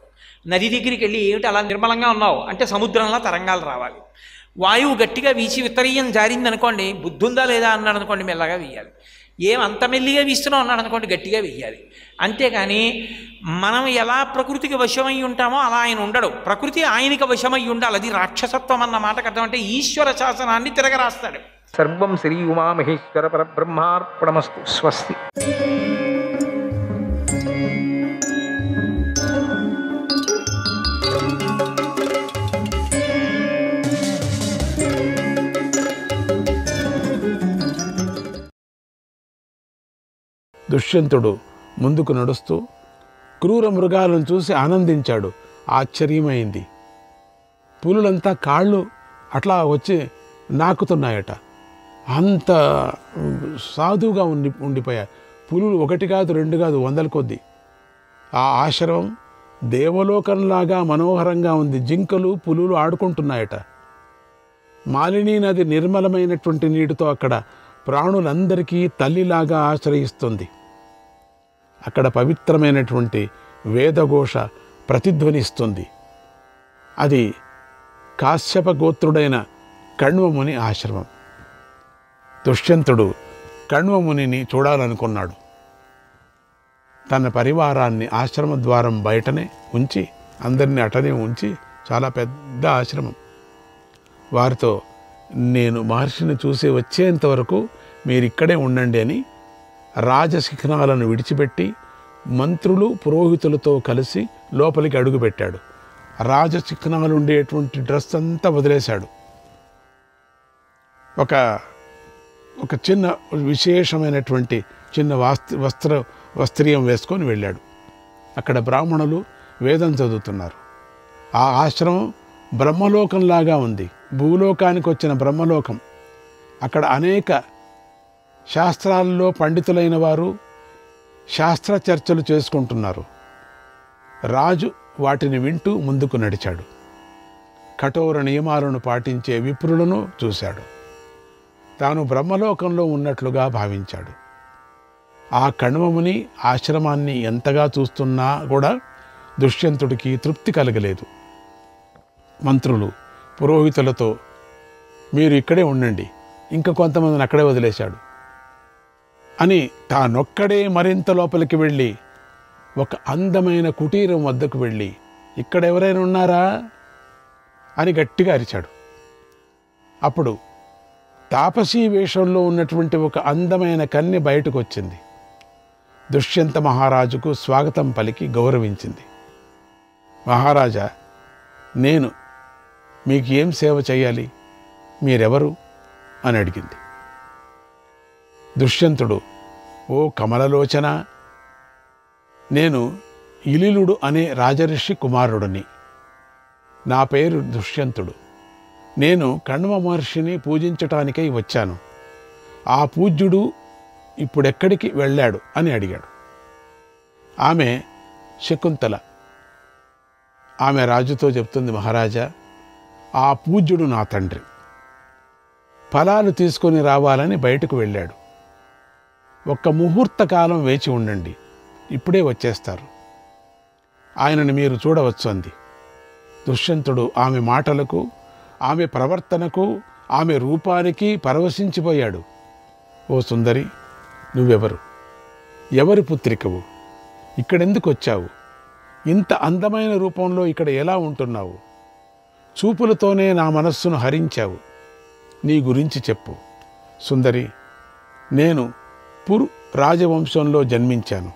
నది దగ్గరికి వెళ్ళి ఏమిటి అలా నిర్మలంగా ఉన్నావు అంటే సముద్రంలో తరంగాలు రావాలి. వాయువు గట్టిగా వీచి విత్తరీయం జారిందనుకోండి, బుద్ధుందా లేదా అన్నాడు అనుకోండి, మెల్లగా వేయాలి. అంత మెల్లిగా వీస్తున్నావు అన్నాడు అనుకోండి, గట్టిగా వేయాలి. అంతేకాని మనం ఎలా ప్రకృతికి వశమై ఉంటామో అలా ఆయన ఉండడు. ప్రకృతి ఆయనకి వశమై ఉండాలి. అది రాక్షసత్వం అన్న మాటకు అర్థం. అంటే ఈశ్వర శాసనాన్ని తిరగరాస్తాడు. సర్వం శ్రీ ఉమామహేశ్వర పరబ్రహ్మార్పణమస్తు. స్వస్తి. దుష్యంతుడు ముందుకు నడుస్తూ క్రూర మృగాలను చూసి ఆనందించాడు. ఆశ్చర్యమైంది. పులులంతా కాళ్ళు అట్లా వచ్చి నాకుతున్నాయట. అంత సాధువుగా ఉండిపోయాయి. పులులు ఒకటి కాదు, రెండు కాదు, వందల కొద్ది. ఆ ఆశ్రమం దేవలోకంలాగా మనోహరంగా ఉంది. జింకలు పులులు ఆడుకుంటున్నాయట. మాలినీ నది నిర్మలమైనటువంటి నీటితో అక్కడ ప్రాణులందరికీ తల్లిలాగా ఆశ్రయిస్తుంది. అక్కడ పవిత్రమైనటువంటి వేదఘోష ప్రతిధ్వనిస్తుంది. అది కాశ్యప గోత్రుడైన కణ్వముని ఆశ్రమం. దుష్యంతుడు కణ్వమునిని చూడాలనుకున్నాడు. తన పరివారాన్ని ఆశ్రమ ద్వారం బయటనే ఉంచి, అందరినీ అటనే ఉంచి, చాలా పెద్ద ఆశ్రమం. వారితో, నేను మహర్షిని చూసి వచ్చేంతవరకు మీరిక్కడే ఉండండి అని రాజశిఖనాలను విడిచిపెట్టి మంత్రులు పురోహితులతో కలిసి లోపలికి అడుగుపెట్టాడు. రాజచిహ్నాలు ఉండేటువంటి డ్రెస్ అంతా వదిలేశాడు. ఒక చిన్న విశేషమైనటువంటి చిన్న వస్త్రీయం వేసుకొని వెళ్ళాడు. అక్కడ బ్రాహ్మణులు వేదం చదువుతున్నారు. ఆ ఆశ్రమం బ్రహ్మలోకంలాగా ఉంది. భూలోకానికి వచ్చిన బ్రహ్మలోకం. అక్కడ అనేక శాస్త్రాల్లో పండితులైన వారు శాస్త్ర చర్చలు చేసుకుంటున్నారు. రాజు వాటిని వింటూ ముందుకు నడిచాడు. కఠోర నియమాలను పాటించే విప్రులను చూశాడు. తాను బ్రహ్మలోకంలో ఉన్నట్లుగా భావించాడు. ఆ కణ్వముని ఆశ్రమాన్ని ఎంతగా చూస్తున్నా కూడా దుష్యంతుడికి తృప్తి కలగలేదు. మంత్రులు పురోహితులతో మీరు ఇక్కడే ఉండండి, ఇంకా కొంతమందిని అక్కడే వదిలేశాడు అని తానొక్కడే మరింత లోపలికి వెళ్ళి ఒక అందమైన కుటీరం వద్దకు వెళ్ళి ఇక్కడెవరైనా ఉన్నారా అని గట్టిగా అరిచాడు. అప్పుడు తాపసీ వేషంలో ఉన్నటువంటి ఒక అందమైన కన్య బయటకు వచ్చింది. దుష్యంత మహారాజుకు స్వాగతం పలికి గౌరవించింది. మహారాజా, నేను మీకు ఏం సేవ చేయాలి, మీరెవరు అని అడిగింది. దుష్యంతుడు, ఓ కమలలోచన, నేను ఇలిలుడు అనే రాజర్షి కుమారుడిని. నా పేరు దుష్యంతుడు. నేను కణ్వ మహర్షిని పూజించటానికై వచ్చాను. ఆ పూజ్యుడు ఇప్పుడెక్కడికి వెళ్ళాడు అని అడిగాడు. ఆమె శకుంతల. ఆమె రాజుతో చెప్తుంది, మహారాజా, ఆ పూజ్యుడు నా తండ్రి. ఫలాలు తీసుకొని రావాలని బయటకు వెళ్ళాడు. ఒక్క ముహూర్త కాలం వేచి ఉండండి, ఇప్పుడే వచ్చేస్తారు. ఆయనను మీరు చూడవచ్చు అంది. దుష్యంతుడు ఆమె మాటలకు, ఆమె ప్రవర్తనకు, ఆమె రూపానికి పరవశించిపోయాడు. ఓ సుందరి, నువ్వెవరు? ఎవరి పుత్రికవు? ఇక్కడెందుకు వచ్చావు? ఇంత అందమైన రూపంలో ఇక్కడ ఎలా ఉంటున్నావు? చూపులతోనే నా మనస్సును హరించావు. నీ గురించి చెప్పు. సుందరి, నేను పురు రాజవంశంలో జన్మించాను.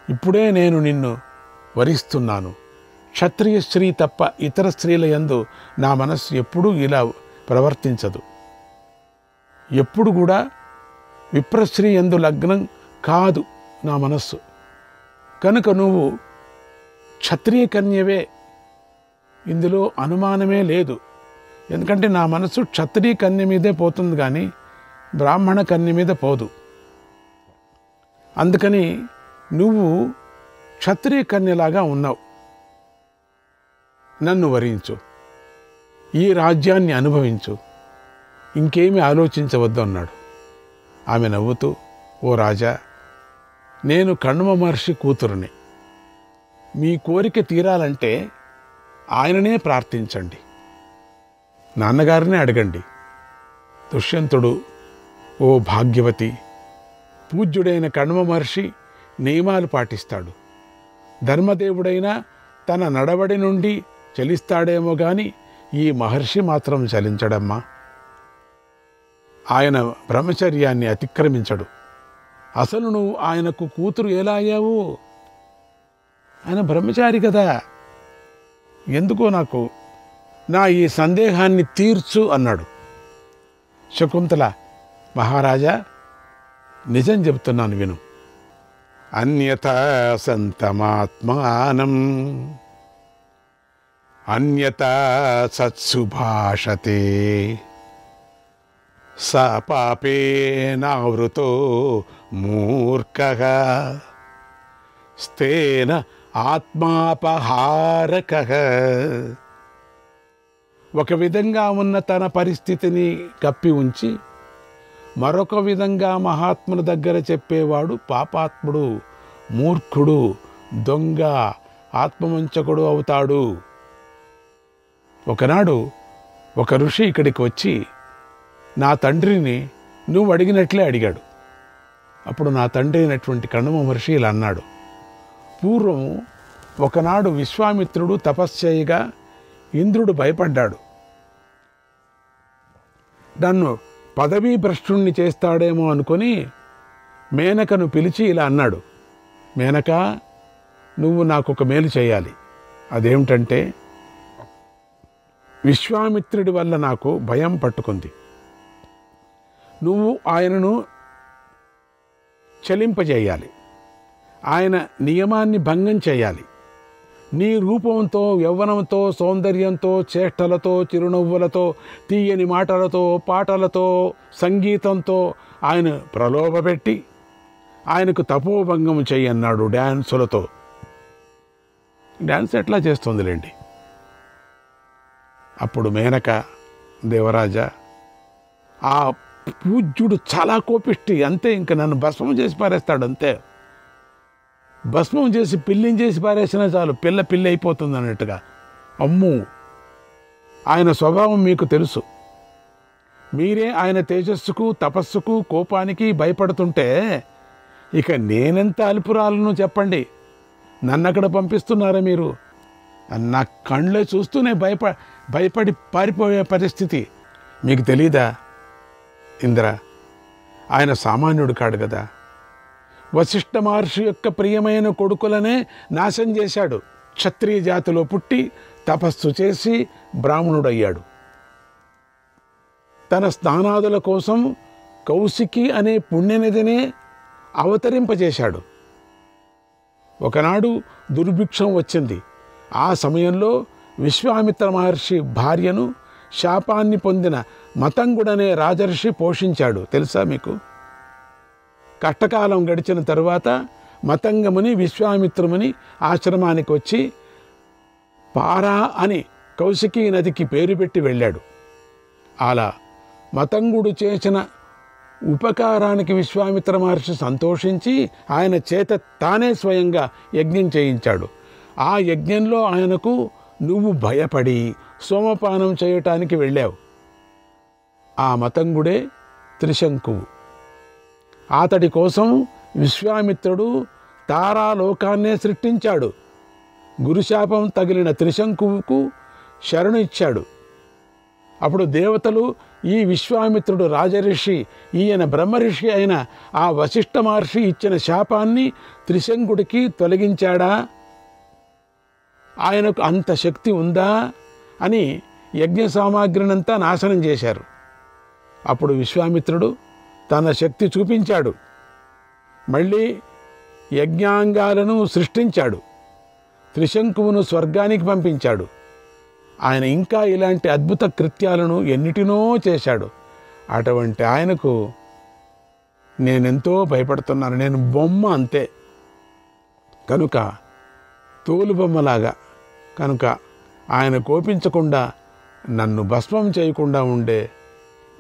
ఇప్పుడే నేను నిన్ను వరిస్తున్నాను. క్షత్రియ స్త్రీ తప్ప ఇతర స్త్రీల యందు నా మనస్సు ఎప్పుడూ ఇలా ప్రవర్తించదు. ఎప్పుడు కూడా విప్రస్త్రీ యందు లగ్నం కాదు నా మనస్సు. కనుక నువ్వు క్షత్రియ కన్యవే, ఇందులో అనుమానమే లేదు. ఎందుకంటే నా మనస్సు క్షత్రియ కన్య మీదే పోతుంది, కానీ బ్రాహ్మణ కన్య మీద పోదు. అందుకని నువ్వు క్షత్రియ కన్యలాగా ఉన్నావు. నన్ను వరించు, ఈ రాజ్యాన్ని అనుభవించు, ఇంకేమీ ఆలోచించవద్దు అన్నాడు. ఆమె నవ్వుతూ, ఓ రాజా, నేను కణ్వ మహర్షి కూతురుని. మీ కోరిక తీరాలంటే ఆయననే ప్రార్థించండి, నాన్నగారినే అడగండి. దుష్యంతుడు, ఓ భాగ్యవతి, పూజ్యుడైన కణ్వ మహర్షి నియమాలు పాటిస్తాడు. ధర్మదేవుడైన తన నడవడి నుండి చలిస్తాడేమో గాని ఈ మహర్షి మాత్రం చలించడమ్మా. ఆయన బ్రహ్మచర్యాన్ని అతిక్రమించడు. అసలు నువ్వు ఆయనకు కూతురు ఎలా అయ్యావు? ఆయన బ్రహ్మచారి కదా. ఎందుకో నాకు నా ఈ సందేహాన్ని తీర్చు అన్నాడు. శకుంతల, మహారాజా, నిజం చెబుతున్నాను విను. అన్యథా సంతమాత్మానం అన్యథా సత్సుభాషతే స పాపేనావృతో మూర్ఖః స్థేన ఆత్మాపహారకః. ఒక విధంగా ఉన్న తన పరిస్థితిని కప్పి ఉంచి మరొక విధంగా మహాత్ముల దగ్గర చెప్పేవాడు పాపాత్ముడు, మూర్ఖుడు, దొంగ, ఆత్మవంచకుడు అవుతాడు. ఒకనాడు ఒక ఋషి ఇక్కడికి వచ్చి నా తండ్రిని నువ్వు అడిగినట్లే అడిగాడు. అప్పుడు నా తండ్రి అయినటువంటి కణ్వ మహర్షి ఇలా అన్నాడు, పూర్వం ఒకనాడు విశ్వామిత్రుడు తపశ్చేయగా ఇంద్రుడు భయపడ్డాడు. నన్ను పదవీ భ్రష్టుణ్ణి చేస్తాడేమో అనుకొని మేనకను పిలిచి ఇలా అన్నాడు, మేనక, నువ్వు నాకు ఒక మేలు చేయాలి. అదేమిటంటే, విశ్వామిత్రుడి వల్ల నాకు భయం పట్టుకుంది. నువ్వు ఆయనను చలింపజేయాలి. ఆయన నియమాన్ని భంగం చేయాలి. నీ రూపంతో, యవ్వనంతో, సౌందర్యంతో, చేష్టలతో, చిరునవ్వులతో, తీయని మాటలతో, పాటలతో, సంగీతంతో ఆయన ప్రలోభపెట్టి ఆయనకు తపోభంగం చెయ్యన్నాడు డ్యాన్సులతో. డ్యాన్స్ ఎట్లా చేస్తుందిలేండి. అప్పుడు మేనక, దేవరాజా, ఆ పూజ్యుడు చాలా కోపిష్టి, అంతే, ఇంక నన్ను భస్మం చేసి పారేస్తాడు, అంతే. భస్మం చేసి పిల్లిని చేసి పారేసినా చాలు, పిల్ల అయిపోతుంది అన్నట్టుగా. అమ్ము, ఆయన స్వభావం మీకు తెలుసు. మీరే ఆయన తేజస్సుకు, తపస్సుకు, కోపానికి భయపడుతుంటే ఇక నేనెంత అల్పురాలను చెప్పండి. నన్నక్కడ పంపిస్తున్నారా మీరు? నా కళ్ళే చూస్తూనే భయపడి పారిపోయే పరిస్థితి. మీకు తెలీదా ఇంద్ర, ఆయన సామాన్యుడు కాడు కదా. వశిష్ఠ మహర్షి యొక్క ప్రియమైన కొడుకులనే నాశనం చేశాడు. క్షత్రియ జాతిలో పుట్టి తపస్సు చేసి బ్రాహ్మణుడయ్యాడు. తన స్నానాదుల కోసం కౌశికి అనే పుణ్యనదినే అవతరింపజేశాడు. ఒకనాడు దుర్భిక్షం వచ్చింది. ఆ సమయంలో విశ్వామిత్ర మహర్షి భార్యను శాపాన్ని పొందిన మతంగుడనే రాజర్షి పోషించాడు. తెలుసా మీకు? కష్టకాలం గడిచిన తరువాత మతంగముని విశ్వామిత్రముని ఆశ్రమానికి వచ్చి పారా అని కౌశికీ నదికి పేరు పెట్టి వెళ్ళాడు. అలా మతంగుడు చేసిన ఉపకారానికి విశ్వామిత్ర మహర్షి సంతోషించి ఆయన చేత తానే స్వయంగా యజ్ఞం చేయించాడు. ఆ యజ్ఞంలో ఆయనకు నువ్వు భయపడి సోమపానం చేయటానికి వెళ్ళావు. ఆ మతంగుడే త్రిశంకువు. అతడి కోసం విశ్వామిత్రుడు తారాలోకాన్నే సృష్టించాడు. గురుశాపం తగిలిన త్రిశంకువుకు శరణు ఇచ్చాడు. అప్పుడు దేవతలు ఈ విశ్వామిత్రుడు రాజర్షి, ఈయన బ్రహ్మర్షి అయిన ఆ వశిష్ఠ మహర్షి ఇచ్చిన శాపాన్ని త్రిశంకుడికి తొలగించాడా, ఆయనకు అంత శక్తి ఉందా అని యజ్ఞ సామాగ్రినంతా నాశనం చేశారు. అప్పుడు విశ్వామిత్రుడు తన శక్తి చూపించాడు. మళ్ళీ యజ్ఞాంగాలను సృష్టించాడు. త్రిశంకువును స్వర్గానికి పంపించాడు. ఆయన ఇంకా ఇలాంటి అద్భుత కృత్యాలను ఎన్నిటినో చేశాడు. అటువంటి ఆయనకు నేనెంతో భయపడుతున్నాను. నేను బొమ్మ అంతే, కనుక తోలుబొమ్మలాగా. కనుక ఆయన కోపించకుండా, నన్ను భస్మం చేయకుండా ఉండే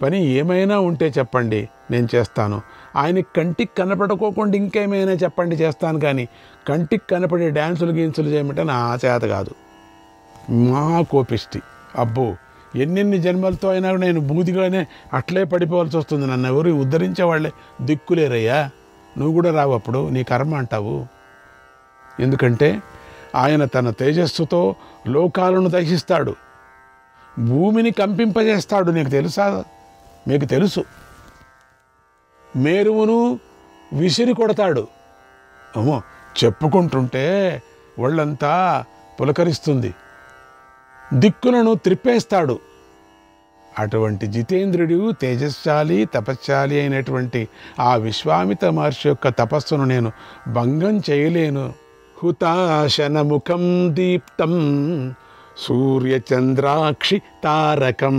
పని ఏమైనా ఉంటే చెప్పండి, నేను చేస్తాను. ఆయనకి కంటికి కనపడుకోకుండా ఇంకేమైనా చెప్పండి, చేస్తాను. కానీ కంటికి కనపడే డ్యాన్సులు గీన్సులు చేయమంటే నా చేత కాదు. మా కోపిష్టి. అబ్బో, ఎన్నెన్ని జన్మలతో అయినా నేను బూదిగానే అట్లే పడిపోవాల్సి వస్తుంది. నన్ను ఎవరు ఉద్ధరించేవాళ్ళే దిక్కులేరయ్యా. నువ్వు కూడా రావు, అప్పుడు నీ కర్మ అంటావు. ఎందుకంటే ఆయన తన తేజస్సుతో లోకాలను దహిస్తాడు, భూమిని కంపింపజేస్తాడు. నీకు తెలుసా? మీకు తెలుసు. మేరువును విసిరి కొడతాడు. అమ్మో, చెప్పుకుంటుంటే ఒళ్ళంతా పులకరిస్తుంది. దిక్కులను త్రిప్పేస్తాడు. అటువంటి జితేంద్రుడు, తేజస్శాలి, తపశ్శాలి అయినటువంటి ఆ విశ్వామిత్ర మహర్షి యొక్క తపస్సును నేను భంగం చేయలేను. హుతాశనముఖం దీప్తం సూర్యచంద్రాక్షి తారకం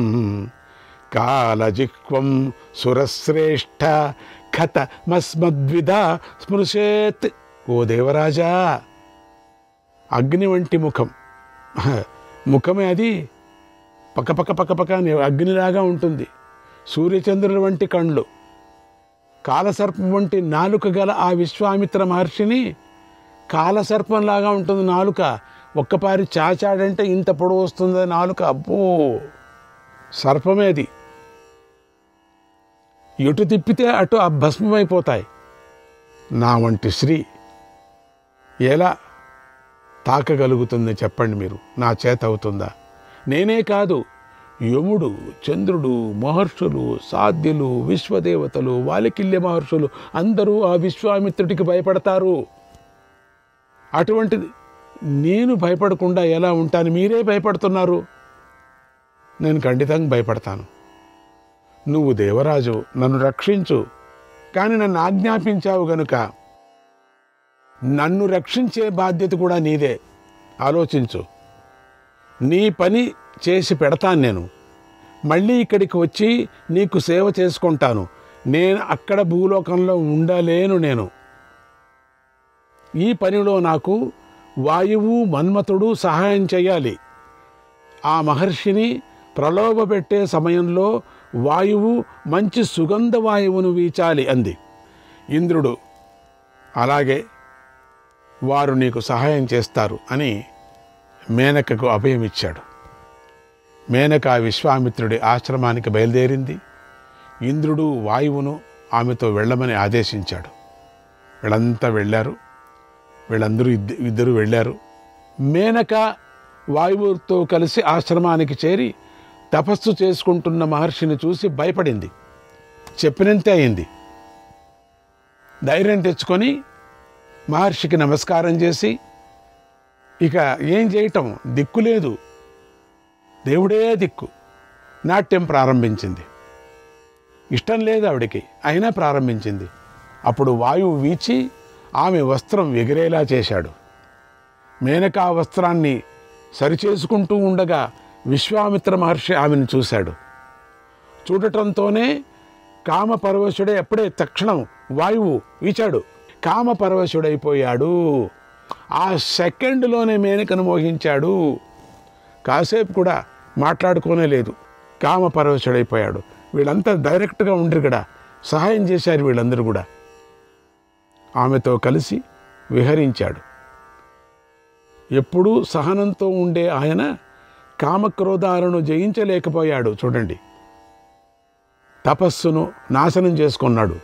కాలజిహ్వం సురశ్రేష్ఠ కథ మస్మద్విధ స్మృశేత్. ఓ దేవరాజా, అగ్ని వంటి ముఖం, ముఖమే అది, పక్కపక్క పక్కపక్క అగ్నిలాగా ఉంటుంది. సూర్యచంద్రుల వంటి కండ్లు, కాలసర్పం వంటి నాలుక గల ఆ విశ్వామిత్ర మహర్షిని కాలసర్పంలాగా ఉంటుంది నాలుక. ఒక్కపారి చాచాడంటే ఇంత పొడవు వస్తుంది నాలుక. అబ్బో, సర్పమే అది. ఎటు తిప్పితే అటు ఆ భస్మమైపోతాయి. నా వంటి శ్రీ ఎలా తాకగలుగుతుంది చెప్పండి మీరు? నా చేత అవుతుందా? నేనే కాదు, యముడు, చంద్రుడు, మహర్షులు, సాధ్యులు, విశ్వదేవతలు, వాలికిల్య మహర్షులు అందరూ ఆ విశ్వామిత్రుడికి భయపడతారు. అటువంటిది నేను భయపడకుండా ఎలా ఉంటాను? మీరే భయపడుతున్నారు. నేను ఖండితంగా భయపడతాను. నువ్వు దేవరాజు, నన్ను రక్షించు. కానీ నన్ను ఆజ్ఞాపించావు గనుక నన్ను రక్షించే బాధ్యత కూడా నీదే. ఆలోచించు. నీ పని చేసి పెడతాను. నేను మళ్ళీ ఇక్కడికి వచ్చి నీకు సేవ చేసుకుంటాను. నేను అక్కడ భూలోకంలో ఉండలేను. నేను ఈ పనిలో నాకు వాయువు, మన్మథుడు సహాయం చేయాలి. ఆ మహర్షిని ప్రలోభపెట్టే సమయంలో వాయువు మంచి సుగంధ వాయువును వీచాలి అంది. ఇంద్రుడు అలాగే వారు నీకు సహాయం చేస్తారు అని మేనకకు అభయమిచ్చాడు. మేనక విశ్వామిత్రుడి ఆశ్రమానికి బయలుదేరింది. ఇంద్రుడు వాయువును ఆమెతో వెళ్ళమని ఆదేశించాడు. వీళ్ళంతా వెళ్ళారు. వీళ్ళందరూ ఇద్దరు వెళ్ళారు. మేనక వాయువుతో కలిసి ఆశ్రమానికి చేరి తపస్సు చేసుకుంటున్న మహర్షిని చూసి భయపడింది. చెప్పినంతే అయింది. ధైర్యం తెచ్చుకొని మహర్షికి నమస్కారం చేసి, ఇక ఏం చేయటం, దిక్కు లేదు, దేవుడే దిక్కు, నాట్యం ప్రారంభించింది. ఇష్టం లేదు ఆవిడికి, అయినా ప్రారంభించింది. అప్పుడు వాయువు వీచి ఆమె వస్త్రం ఎగిరేలా చేశాడు. మేనకా వస్త్రాన్ని సరిచేసుకుంటూ ఉండగా విశ్వామిత్ర మహర్షి ఆమెను చూశాడు. చూడటంతోనే కామపరవశుడే అప్పుడే తక్షణం వాయువు వీచాడు. కామపరవశుడైపోయాడు. ఆ సెకండ్లోనే మేనకను మోహించాడు. కాసేపు కూడా మాట్లాడుకోనే లేదు. కామపరవశుడైపోయాడు. వీళ్ళంతా డైరెక్ట్గా ఉండరు కదా, సహాయం చేశారు వీళ్ళందరూ కూడా. ఆమెతో కలిసి విహరించాడు. ఎప్పుడూ సహనంతో ఉండే ఆయన కామక్రోధాలను జయించలేకపోయాడు. చూడండి, తపస్సును నాశనం చేసుకున్నాడు.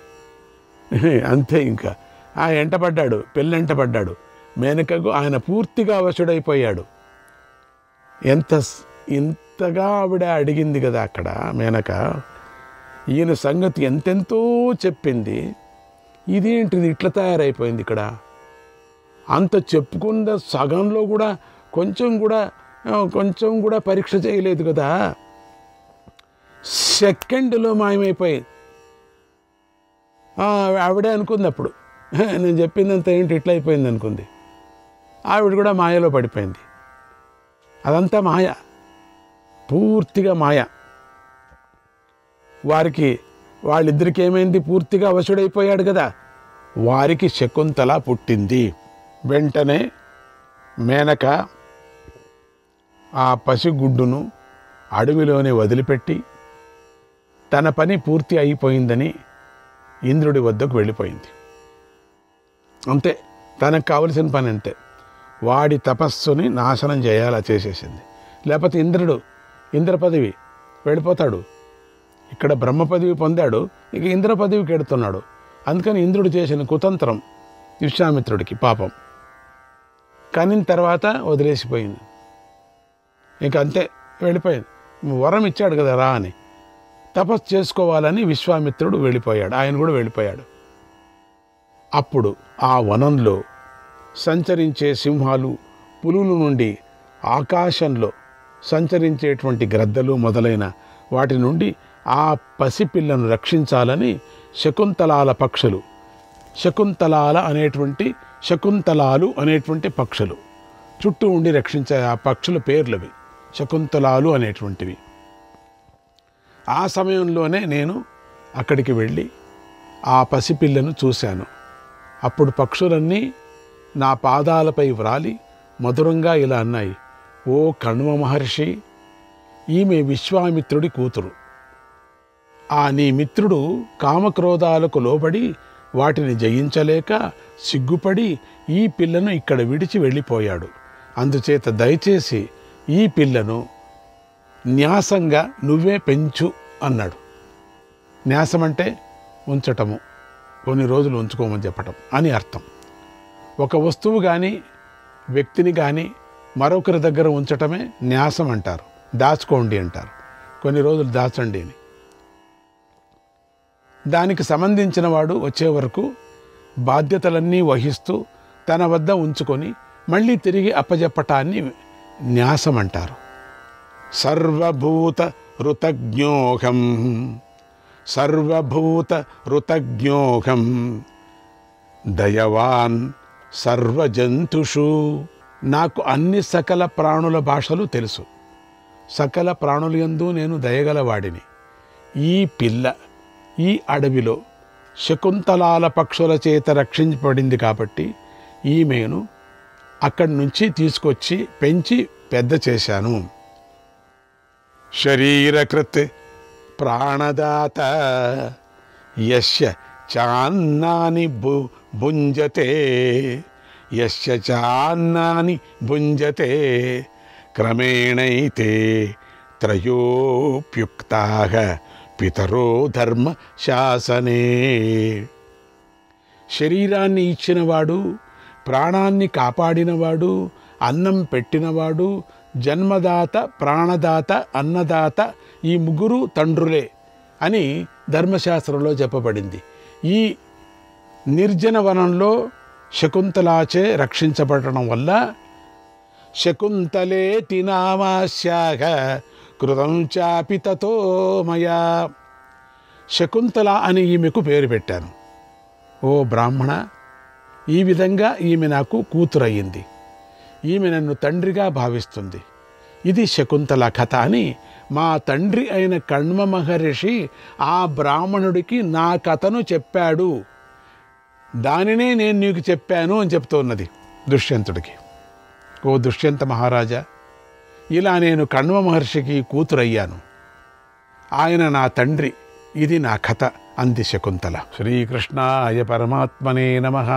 అంతే, ఇంకా ఆ ఎంటపడ్డాడు, పెళ్ళెంటపడ్డాడు. మేనకకు ఆయన పూర్తిగా వశుడైపోయాడు. ఇంతగా ఆవిడ అడిగింది కదా అక్కడ మేనక, ఈయన సంగతి ఎంతెంతో చెప్పింది. ఇదేంటిది ఇట్లా తయారైపోయింది ఇక్కడ? అంత చెప్పుకున్న సగంలో కూడా కొంచెం కూడా పరీక్ష చేయలేదు కదా. సెకండ్లో మాయమైపోయింది. ఆవిడే అనుకుంది అప్పుడు, నేను చెప్పిందంత ఏంటి ఇట్లా అయిపోయింది అనుకుంది. ఆవిడ కూడా మాయలో పడిపోయింది. అదంతా మాయ, పూర్తిగా మాయ. వాళ్ళిద్దరికి ఏమైంది? పూర్తిగా వశుడైపోయాడు కదా. వారికి శకుంతల పుట్టింది. వెంటనే మేనక ఆ పసిగుడ్డును అడవిలోనే వదిలిపెట్టి తన పని పూర్తి అయిపోయిందని ఇంద్రుడి వద్దకు వెళ్ళిపోయింది. అంతే, తనకు కావలసిన పని అంతే. వాడి తపస్సుని నాశనం చేయాలా చేసేసింది. లేకపోతే ఇంద్ర పదవి వెళ్ళిపోతాడు. ఇక్కడ బ్రహ్మ పదవి పొందాడు, ఇక ఇంద్ర పదవికి ఎడుతున్నాడు. అందుకని ఇంద్రుడు చేసిన కుతంత్రం విశ్వామిత్రుడికి పాపం. కానీ తర్వాత వదిలేసిపోయింది. ఇంక అంతే, వెళ్ళిపోయింది. వరం ఇచ్చాడు కదా రా అని, తపస్సు చేసుకోవాలని విశ్వామిత్రుడు వెళ్ళిపోయాడు. ఆయన కూడా వెళ్ళిపోయాడు. అప్పుడు ఆ వనంలో సంచరించే సింహాలు, పులుల నుండి ఆకాశంలో సంచరించేటువంటి గ్రద్దలు మొదలైన వాటి నుండి ఆ పసిపిల్లను రక్షించాలని శకుంతలాల పక్షులు, శకుంతలాలు అనేటువంటి పక్షులు చుట్టూ ఉండి రక్షించే ఆ పక్షుల పేర్లవి శకుంతలాలు అనేటువంటివి. ఆ సమయంలోనే నేను అక్కడికి వెళ్ళి ఆ పసిపిల్లను చూశాను. అప్పుడు పక్షులన్నీ నా పాదాలపై వ్రాలి మధురంగా ఇలా అన్నాయి, ఓ కణ్వ మహర్షి, ఈమె విశ్వామిత్రుడి కూతురు. ఆ నీ మిత్రుడు కామక్రోధాలకు లోబడి వాటిని జయించలేక సిగ్గుపడి ఈ పిల్లను ఇక్కడ విడిచి వెళ్ళిపోయాడు. అందుచేత దయచేసి ఈ పిల్లను న్యాసంగా నువ్వే పెంచు అన్నాడు. న్యాసం అంటే ఉంచటము, కొన్ని రోజులు ఉంచుకోమని చెప్పటం అని అర్థం. ఒక వస్తువు కానీ వ్యక్తిని కానీ మరొకరి దగ్గర ఉంచటమే న్యాసం అంటారు. దాచుకోండి అంటారు, కొన్ని రోజులు దాచండి అని. దానికి సంబంధించిన వాడు వచ్చే వరకు బాధ్యతలన్నీ వహిస్తూ తన వద్ద ఉంచుకొని మళ్ళీ తిరిగి అప్పజెప్పటాన్ని న్యాసం అంటారు. సర్వభూత ఋతజ్ఞోహం సర్వభూత ఋతజ్ఞోహం దయవాన్ సర్వజంతుషు. నాకు అన్ని సకల ప్రాణుల భాషలు తెలుసు. సకల ప్రాణులందు నేను దయగలవాడిని. ఈ పిల్ల ఈ అడవిలో శకుంతలాల పక్షుల చేత రక్షించబడింది కాబట్టి ఈమెను అక్కడి నుంచి తీసుకొచ్చి పెంచి పెద్ద చేశాను. శరీరకృత్ ప్రాణదాత యస్య చాన్నాని భుంజతే యస్య చాన్నాని భుంజతే క్రమేణైతే త్రయోప్యుక్తాః పితరో ధర్మ శాసనే. శరీరాన్ని ఇచ్చినవాడు, ప్రాణాన్ని కాపాడినవాడు, అన్నం పెట్టినవాడు, జన్మదాత, ప్రాణదాత, అన్నదాత ఈ ముగ్గురు తండ్రులే అని ధర్మశాస్త్రంలో చెప్పబడింది. ఈ నిర్జన వనంలో శకుంతలాచే రక్షించబడటం వల్ల శకుంతలేతి నామాస్యాః కృతం చాపి తతో మయా. శకుంతల అని ఈమెకు పేరు పెట్టాను. ఓ బ్రాహ్మణ, ఈ విధంగా ఈమె నాకు కూతురయ్యింది. ఈమె నన్ను తండ్రిగా భావిస్తుంది. ఇది శకుంతల కథ అని మా తండ్రి అయిన కణ్వ మహర్షి ఆ బ్రాహ్మణుడికి నా కథను చెప్పాడు. దానినే నేను నీకు చెప్పాను అని చెప్తున్నది దుష్యంతుడికి. ఓ దుష్యంత మహారాజా, ఇలా నేను కణ్వ మహర్షికి కూతురయ్యాను. ఆయన నా తండ్రి. ఇది నా కథ అంది శకుంతల. శ్రీకృష్ణాయ పరమాత్మనే నమః.